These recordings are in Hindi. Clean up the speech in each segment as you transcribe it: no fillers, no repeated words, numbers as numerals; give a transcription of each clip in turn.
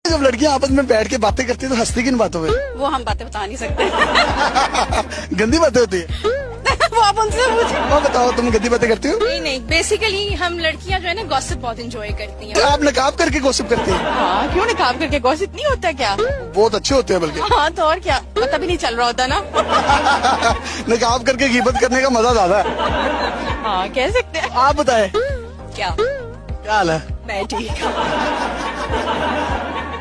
जब लड़कियां आपस में बैठ के बातें करती है तो हंसती किन बातों में? वो हम बातें बता नहीं सकते। गंदी बातें होती है। वो आप उनसे पूछो। और बताओ, तुम गंदी बातें करती हो? नहीं, बेसिकली हम लड़कियां जो है ना गॉसिप बहुत एंजॉय करती तो हैं। आप नकाब करके गॉसिप करती है? हाँ, क्यों नकाब करके गॉसिप नहीं होता क्या? बहुत अच्छे होते हैं बल्कि। हाँ तो और क्या, पता भी नहीं चल रहा होता ना। नकाब करके गीबत करने का मजा ज्यादा है। हाँ कह सकते हैं। आप बताए क्या क्या हाल है? मैं ठीक हूँ।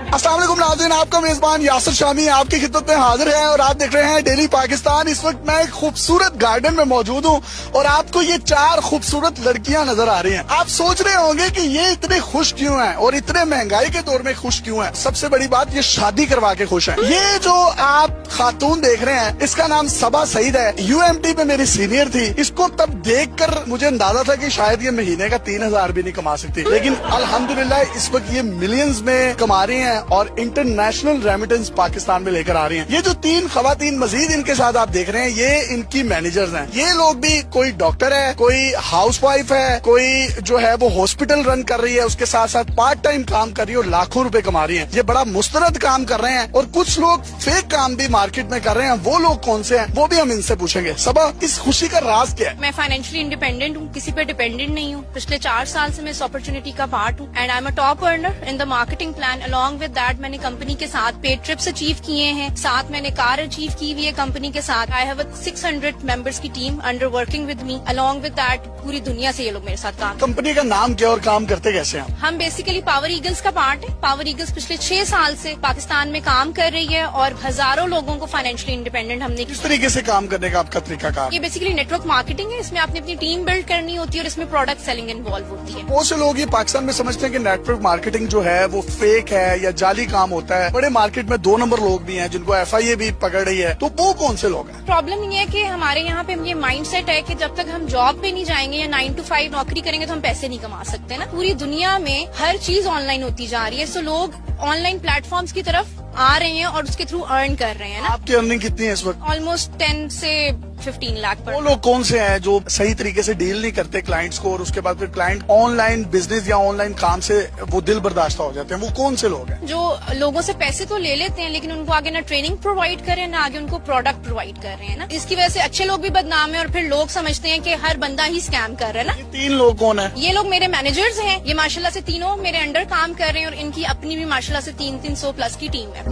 अस्सलाम वालेकुम नाज़रीन, आपका मेजबान यासिर शामी आपकी खिदमत में हाजिर है और आप देख रहे हैं डेली पाकिस्तान। इस वक्त मैं एक खूबसूरत गार्डन में मौजूद हूँ और आपको ये 4 खूबसूरत लड़कियां नजर आ रही हैं। आप सोच रहे होंगे कि ये इतने खुश क्यों हैं और इतने महंगाई के दौर में खुश क्यों हैं। सबसे बड़ी बात, ये शादी करवा के खुश हैं। ये जो आप खातून देख रहे हैं इसका नाम सबा सईद है। UMT पे मेरी सीनियर थी। इसको तब देखकर मुझे अंदाजा था कि शायद ये महीने का 3000 भी नहीं कमा सकती, लेकिन अल्हम्दुलिल्लाह इस वक्त ये मिलियंस में कमा रही हैं और इंटरनेशनल रेमिटेंस पाकिस्तान में लेकर आ रही हैं। ये जो 3 खवातीन मजीद इनके साथ आप देख रहे हैं, ये इनकी मैनेजर्स हैं। ये लोग भी, कोई डॉक्टर है, कोई हाउसवाइफ है, कोई जो है वो हॉस्पिटल रन कर रही है, उसके साथ साथ पार्ट टाइम काम कर रही है और लाखों रुपए कमा रही है। ये बड़ा मुस्तरद काम कर रहे हैं और कुछ लोग फेक काम भी मार्केट में कर रहे हैं। वो लोग कौन से हैं वो भी हम इनसे पूछेंगे। सबा, इस खुशी का राज क्या है? मैं फाइनेंशियली इंडिपेंडेंट हूँ, किसी पे डिपेंडेंट नहीं हूँ। पिछले 4 साल से मैं इस अपॉर्चुनिटी का पार्ट हूँ and I am a top earner in the marketing plan. Along with that मैंने कंपनी के साथ पेड ट्रिप्स अचीव किए हैं, साथ मैंने कार अचीव की हुई है कंपनी के साथ। आई हैव 600 मेंबर्स की team under working with me. Along with that पूरी दुनिया से ये लोग मेरे साथ काम। कंपनी का नाम क्या और काम करते कैसे हैं? हम बेसिकली पावर ईगल्स का पार्ट है। पावर ईगल्स पिछले 6 साल से पाकिस्तान में काम कर रही है और हजारों लोगों को फाइनेंशियली इंडिपेंडेंट हमने किस तरीके से काम करने का आपका तरीका कार? ये बेसिकली नेटवर्क मार्केटिंग है। इसमें आपने अपनी टीम बिल्ड करनी होती है और इसमें प्रोडक्ट सेलिंग इन्वॉल्व होती है। बहुत से लोग ये पाकिस्तान में समझते हैं कि नेटवर्क मार्केटिंग जो है वो फेक है या जाली काम होता है। बड़े मार्केट में 2 नंबर लोग भी हैं जिनको FIA भी पकड़ रही है, तो वो कौन से लोग हैं? प्रॉब्लम ये है कि हमारे यहाँ पे ये माइंडसेट है कि जब तक हम जॉब पे नहीं जाएंगे या 9 to 5 नौकरी करेंगे तो हम पैसे नहीं कमा सकते ना। पूरी दुनिया में हर चीज ऑनलाइन होती जा रही है, सो लोग ऑनलाइन प्लेटफॉर्म्स की तरफ आ रहे हैं और उसके थ्रू अर्न कर रहे हैं ना। आपकी अर्निंग कितनी है इस वक्त? ऑलमोस्ट 10 से 15 लाख पर। वो लोग कौन से हैं जो सही तरीके से डील नहीं करते क्लाइंट्स को और उसके बाद फिर क्लाइंट ऑनलाइन बिजनेस या ऑनलाइन काम से वो दिल बर्दाश्त हो जाते हैं? वो कौन से लोग हैं? जो लोगों से पैसे तो ले लेते हैं लेकिन उनको आगे ना ट्रेनिंग प्रोवाइड कर रहे हैं ना आगे उनको प्रोडक्ट प्रोवाइड कर रहे हैं ना। इसकी वजह से अच्छे लोग भी बदनाम है और फिर लोग समझते हैं कि हर बंदा ही स्कैम कर रहा है ना। ये 3 लोग कौन है? ये लोग मेरे मैनेजर्स हैं। ये माशाल्लाह से तीनों मेरे अंडर काम कर रहे हैं और इनकी अपनी भी माशाल्लाह से 300 प्लस की टीम है।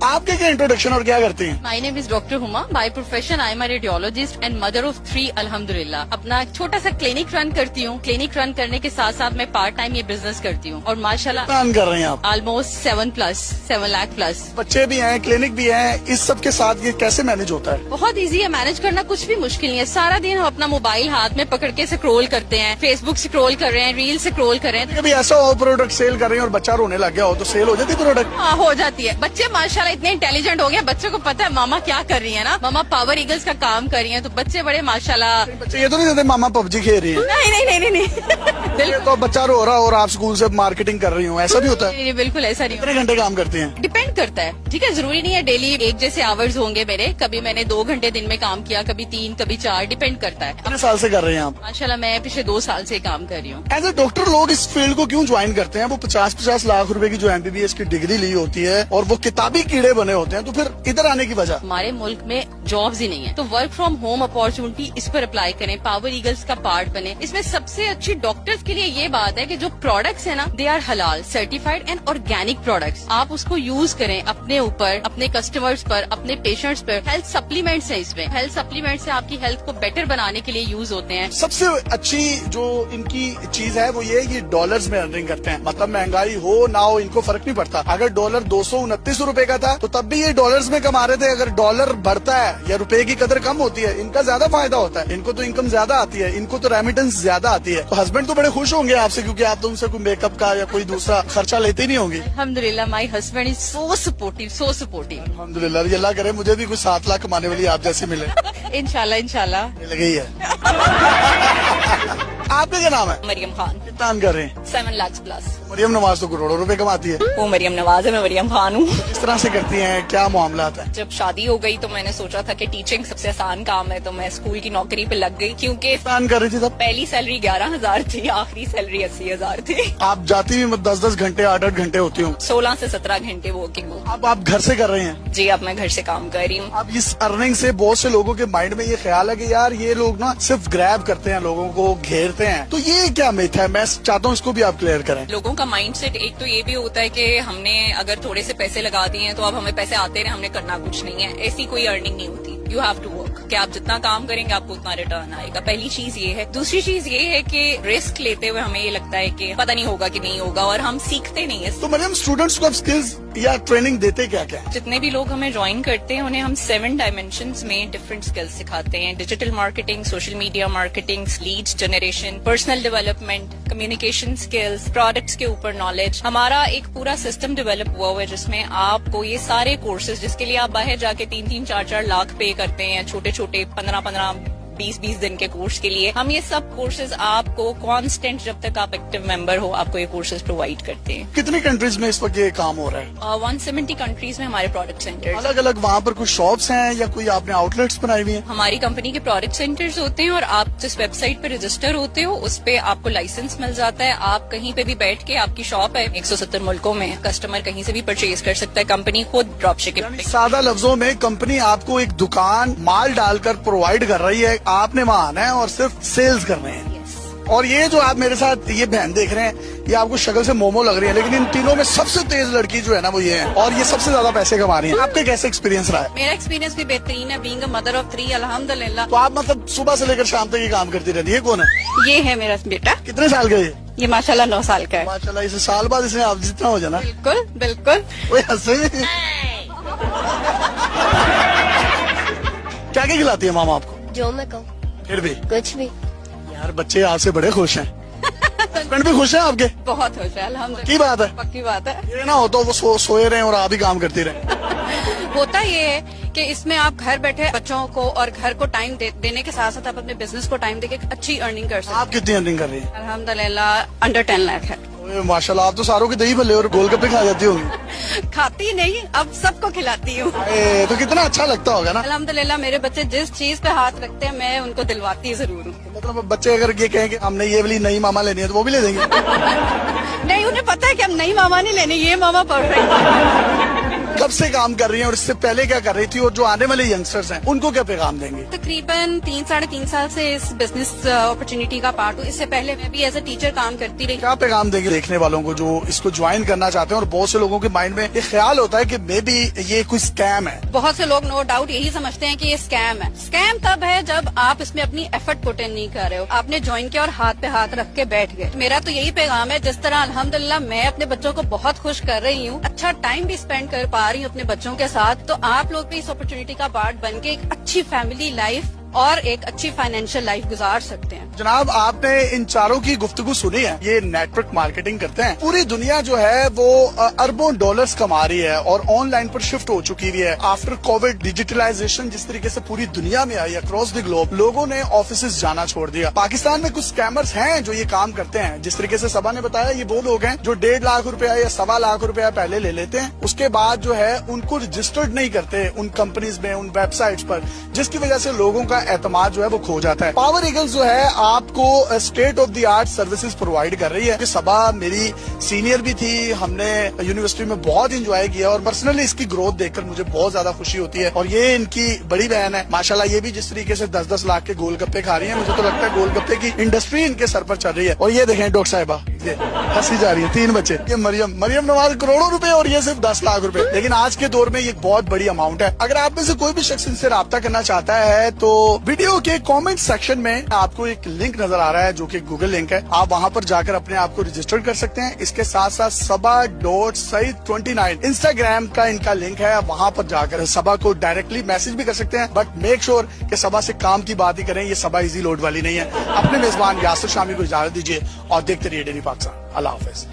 आपके क्या इंट्रोडक्शन और क्या करती हैं? My name is doctor Huma. By profession I am a radiologist and mother of 3 अल्हम्दुलिल्लाह। अपना छोटा सा क्लिनिक रन करती हूँ। क्लिनिक रन करने के साथ साथ मैं पार्ट टाइम ये बिजनेस करती हूँ और माशाल्लाह काम कर रहे हैं आप? Almost 7 lakh plus. बच्चे भी हैं, क्लिनिक भी है, इस सब के साथ ये कैसे मैनेज होता है? बहुत इजी है मैनेज करना, कुछ भी मुश्किल नहीं है। सारा दिन हम अपना मोबाइल हाथ में पकड़ के स्क्रॉल करते हैं, फेसबुक स्क्रॉल कर रहे हैं, रील स्क्रॉल कर रहे हैं। कभी ऐसा हो प्रोडक्ट सेल कर रहे हैं और बच्चा रोने लग गया हो तो सेल हो जाती प्रोडक्ट? हाँ हो जाती है। बच्चे माशाल्लाह इतने इंटेलिजेंट हो गए, बच्चों को पता है मामा क्या कर रही है ना। मामा पावर ईगल्स का काम कर रही है तो बच्चे बड़े माशाल्लाह। बच्चे ये तो नहीं कहते मामा PUBG खेल रही है? नहीं तो बच्चा रो रहा और आप स्कूल से मार्केटिंग कर रही हूँ, ऐसा भी होता है? नहीं, बिल्कुल ऐसा नहीं। कितने घंटे काम करते हैं? डिपेंड करता है, ठीक है। जरूरी नहीं है डेली एक जैसे आवर्स होंगे मेरे। कभी मैंने 2 घंटे दिन में काम किया, कभी 3, कभी 4, डिपेंड करता है। कितने साल से कर रहे हैं आप? माशाल्लाह मैं पिछले 2 साल से काम कर रही हूँ। एज ए डॉक्टर लोग इस फील्ड को क्यों ज्वाइन करते हैं? वो 50-50 लाख रुपए की जो MBBS की डिग्री ली होती है और वो किताबी कीड़े बने होते हैं, तो फिर इधर आने की वजह? हमारे मुल्क में जॉब्स ही नहीं है तो वर्क फ्रॉम होम अपॉर्चुनिटी इस पर अप्लाई करें, पावर ईगल्स का पार्ट बने। इसमें सबसे अच्छी डॉक्टर्स के लिए ये बात है कि जो प्रोडक्ट्स है ना दे आर हलाल सर्टिफाइड एंड ऑर्गेनिक प्रोडक्ट्स। आप उसको यूज करें अपने ऊपर, अपने कस्टमर्स पर, अपने पेशेंट्स पर। हेल्थ सप्लीमेंट्स है इसमें। हेल्थ सप्लीमेंट्स से आपकी हेल्थ को बेटर बनाने के लिए यूज होते हैं। सबसे अच्छी जो इनकी चीज है वो ये कि डॉलर्स में अर्निंग करते हैं। मतलब महंगाई हो ना हो इनको फर्क नहीं पड़ता। अगर डॉलर 229 रुपए का था तो तब भी ये डॉलर्स में कमा रहे थे। अगर डॉलर बढ़ता है या रुपए की कदर कम होती है इनका ज्यादा फायदा होता है। इनको तो इनकम ज्यादा आती है, इनको तो रेमिटेंस ज्यादा आती है। तो हस्बैंड तो बड़े खुश होंगे आपसे क्योंकि आप तो उनसे कोई मेकअप का या कोई दूसरा खर्चा लेते नहीं होंगे। अल्हम्दुलिल्लाह my husband is so supportive. अल्हम्दुलिल्लाह, ये अल्लाह करे मुझे भी कुछ 7 लाख कमाने वाली आप जैसी मिले। इंशाल्लाह मिल गई है। आपका क्या नाम है? मरियम खान। कितना अर्न कर रहे हैं? 7 लाख प्लस। मरियम नवाज तो करोड़ों रुपए कमाती है। वो मरियम नवाज है, मैं मरियम खान हूँ। किस तरह से करती हैं, क्या मामला है? जब शादी हो गई तो मैंने सोचा था कि टीचिंग सबसे आसान काम है, तो मैं स्कूल की नौकरी पे लग गई, क्योंकि प्लान कर रही थी तब? पहली सैलरी 11,000 थी, आखिरी सैलरी 80,000 थी। आप जाती भी 10-10 घंटे 8-8 घंटे होती हूँ। 16 से 17 घंटे वर्किंग हूँ। अब आप घर से कर रहे हैं? जी, अब मैं घर से काम कर रही हूँ। अब इस अर्निंग से बहुत से लोगों के माइंड में ये ख्याल है कि यार ये लोग ना सिर्फ ग्रैब करते हैं, लोगों को घेरते हैं, तो ये क्या मिथ है? मैं चाहता हूँ इसको भी आप क्लियर करें। लोगों का माइंडसेट एक तो ये भी होता है कि हमने अगर थोड़े से पैसे लगा दिए हैं तो अब हमें पैसे आते रहे, हमने करना कुछ नहीं है। ऐसी कोई अर्निंग नहीं होती। यू हैव टू वर्क, कि आप जितना काम करेंगे आपको उतना रिटर्न आएगा। पहली चीज ये है। दूसरी चीज ये है कि रिस्क लेते हुए हमें ये लगता है कि पता नहीं होगा कि नहीं होगा, और हम सीखते नहीं है। तो मरियम, स्टूडेंट्स को आप स्किल्स या ट्रेनिंग देते क्या क्या? जितने भी लोग हमें ज्वाइन करते हैं उन्हें हम 7 डायमेंशंस में डिफरेंट स्किल्स सिखाते हैं। Digital marketing, social media marketing, leads generation, personal development, communication skills, products के ऊपर नॉलेज। हमारा एक पूरा सिस्टम डेवलप हुआ हुआ है जिसमें आपको ये सारे कोर्सेज, जिसके लिए आप बाहर जाके 3-3, 4-4 लाख पे करते हैं, छोटे छोटे 15-15, 20-20 दिन के कोर्स के लिए, हम ये सब कोर्सेज आपको कांस्टेंट, जब तक आप एक्टिव मेंबर हो, आपको ये कोर्सेज प्रोवाइड करते हैं। कितनी कंट्रीज में इस वक्त ये काम हो रहा है? 170 कंट्रीज में हमारे प्रोडक्ट सेंटर। अलग अलग वहाँ पर कुछ शॉप्स हैं या कोई आपने आउटलेट्स बनाई हुई हैं? हमारी कंपनी के प्रोडक्ट सेंटर्स होते हैं, और आप जिस वेबसाइट पे रजिस्टर होते हो उस पे आपको लाइसेंस मिल जाता है। आप कहीं पे भी बैठ के, आपकी शॉप है 170 मुल्कों में, कस्टमर कहीं से भी परचेज कर सकता है। कंपनी खुद ड्रॉप शिपिंग। सादा लफ्जों में कंपनी आपको एक दुकान माल डालकर प्रोवाइड कर रही है, आपने वहाँ आना है और सिर्फ सेल्स करने हैं। और ये जो आप मेरे साथ ये बहन देख रहे हैं, ये आपको शक्ल से मोमो लग रही है, लेकिन इन तीनों में सबसे तेज लड़की जो है ना वो ये है, और ये सबसे ज्यादा पैसे कमा रही है। आपका कैसे एक्सपीरियंस रहा है? मेरा एक्सपीरियंस भी बेहतरीन है, बीइंग अ मदर ऑफ 3, अल्हम्दुलिल्लाह। तो आप मतलब सुबह से लेकर शाम तक ये काम करती रहती है? कौन है? ये है मेरा बेटा। कितने साल का है? ये माशाल्लाह 9 साल का है। माशाल्लाह, इसे साल बाद इसने आप जितना हो जाना। बिल्कुल बिल्कुल। ओए हंसे। क्या क्या खिलाती है मामा आपको? जो मैं कहूँ, फिर भी कुछ भी। यार बच्चे आपसे बड़े खुश हैं। हस्बैंड भी खुश हैं आपके? बहुत खुश है, अल्हम्दुलिल्लाह। की बात है? पक्की बात है। ये ना हो तो वो सोए रहे और आप ही काम करती रहे। होता ये है कि इसमें आप घर बैठे बच्चों को और घर को टाइम देने के साथ साथ आप अपने बिजनेस को टाइम देके अच्छी अर्निंग कर सकते हैं। आप कितनी अर्निंग कर रही हैं? अल्हम्दुलिल्लाह अंडर 10 लाख है। ओए माशाल्लाह, आप तो सारों के दही भल्ले और गोलगप्पे खा जाती होंगी। खाती नहीं, अब सबको खिलाती हूँ। तो कितना अच्छा लगता होगा ना। अल्हम्दुलिल्लाह मेरे बच्चे जिस चीज पे हाथ रखते हैं मैं उनको दिलवाती जरूर हूँ। मतलब बच्चे अगर ये कहें कि हमने ये वाली नई मामा लेनी है तो वो भी ले देंगे? नहीं, उन्हें पता है कि हम नई मामा नहीं लेनी, ये मामा परफेक्ट है। कब से काम कर रही हैं और इससे पहले क्या कर रही थी, और जो आने वाले यंगस्टर्स हैं उनको क्या पैगाम देंगे? तकरीबन 3-3.5 साल से इस बिजनेस अपॉर्चुनिटी का पार्ट हूँ। इससे पहले मैं भी एज ए टीचर काम करती रही। क्या पैगाम देंगे देखने वालों को जो इसको ज्वाइन करना चाहते हैं? और बहुत से लोगों के माइंड में ये ख्याल होता है कि मे बी ये कोई स्कैम है। बहुत से लोग नो डाउट यही समझते हैं कि ये स्कैम है। स्कैम तब है जब आप इसमें अपनी एफर्ट पुट इन नहीं कर रहे हो। आपने ज्वाइन किया और हाथ पे हाथ रख के बैठ गए। मेरा तो यही पैगाम है, जिस तरह अल्हम्दुलिल्लाह मैं अपने बच्चों को बहुत खुश कर रही हूँ, अच्छा टाइम भी स्पेंड कर पा रही हूँ अपने बच्चों के साथ, तो आप लोग भी इस अपॉर्चुनिटी का पार्ट बन के एक अच्छी फैमिली लाइफ और एक अच्छी फाइनेंशियल लाइफ गुजार सकते हैं। जनाब, आपने इन चारों की गुफ्तगू सुनी है। ये नेटवर्क मार्केटिंग करते हैं। पूरी दुनिया जो है वो अरबों डॉलर्स कमा रही है और ऑनलाइन पर शिफ्ट हो चुकी हुई है। आफ्टर कोविड डिजिटलाइजेशन जिस तरीके से पूरी दुनिया में आई अक्रॉस द ग्लोब, लोगों ने ऑफिसेज जाना छोड़ दिया। पाकिस्तान में कुछ स्कैमर्स हैं जो ये काम करते हैं। जिस तरीके से सबा ने बताया, ये वो लोग हैं जो 1.5 लाख रुपया या 1.25 लाख रुपया पहले ले लेते हैं, उसके बाद जो है उनको रजिस्टर्ड नहीं करते उन कंपनीज में, उन वेबसाइट्स पर, जिसकी वजह से लोगों का एतमाद जो है वो खो जाता है। पावर ईगल्स जो है आपको state of the art services provide कर रही है। कि सबा मेरी सीनियर भी थी, हमने यूनिवर्सिटी में बहुत इंजॉय किया और पर्सनली इसकी ग्रोथ देखकर मुझे बहुत ज्यादा खुशी होती है। और ये इनकी बड़ी बहन है माशाल्लाह, ये भी जिस तरीके से 10-10 लाख के गोलगप्पे खा रही है, मुझे तो लगता है गोलगप्पे की इंडस्ट्री इनके सर पर चल रही है। और ये देखें डॉक्टर साहिबा, ये हंसी जा रही है, 3 बच्चे। ये मरियम नवाज करोड़ों रुपए और ये सिर्फ 10 लाख रुपए। लेकिन आज के दौर में ये बहुत बड़ी अमाउंट है। अगर आप में से कोई भी शख्स इनसे राब्ता करना चाहता है तो वीडियो के कमेंट सेक्शन में आपको एक लिंक नजर आ रहा है जो कि गूगल लिंक है। आप वहां पर जाकर अपने आप को रजिस्टर कर सकते हैं। इसके साथ साथ sabah.saeed29 इंस्टाग्राम का इनका लिंक है। वहां पर जाकर सबा को डायरेक्टली मैसेज भी कर सकते हैं, बट मेक श्योर कि सबा से काम की बात ही करें। ये सबा इजी लोड वाली नहीं है। अपने मेजबान यासिर शामी को इजाजत दीजिए और देखते रहिए डेली पाकिस्तान। अल्लाह हाफिज।